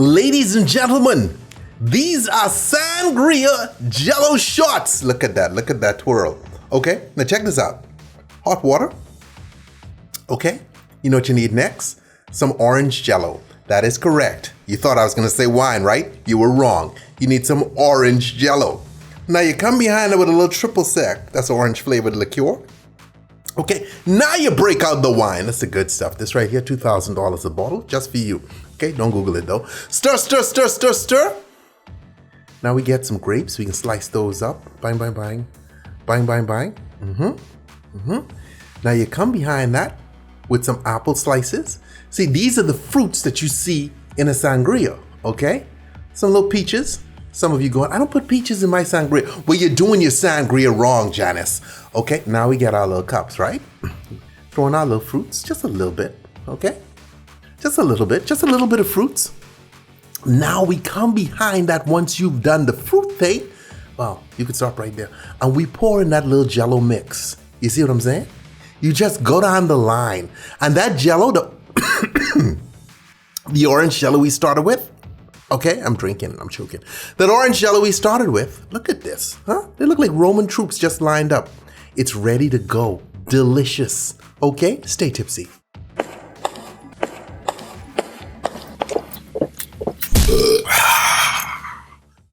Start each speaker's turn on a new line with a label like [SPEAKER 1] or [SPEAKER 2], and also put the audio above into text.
[SPEAKER 1] Ladies and gentlemen, these are Sangria Jello shots. Look at that twirl. Okay, now check this out. Hot water. Okay, you know what you need next? Some orange Jello. That is correct. You thought I was gonna say wine, right? You were wrong. You need some orange Jello. Now you come behind it with a little triple sec. That's orange flavored liqueur. Okay, now you break out the wine. That's the good stuff. This right here, $2,000 a bottle, just for you. Okay, don't Google it though. Stir, stir, stir, stir, stir. Now we get some grapes. We can slice those up. Bang, bang, bang. Bang, bang, bang. Now you come behind that with some apple slices. See, these are the fruits that you see in a sangria, okay? Some little peaches. Some of you going, I don't put peaches in my sangria. Well, you're doing your sangria wrong, Janice. Okay, now we get our little cups, right? Throwing our little fruits, just a little bit, okay? Just a little bit of fruits. Now we come behind that once you've done the fruit thing. Well, you can stop right there. And we pour in that little Jello mix. You see what I'm saying? You just go down the line. And that Jello, the orange Jello we started with, okay, I'm drinking, I'm choking. That orange Jello we started with, look at this, huh? They look like Roman troops just lined up. It's ready to go. Delicious. Okay, stay tipsy.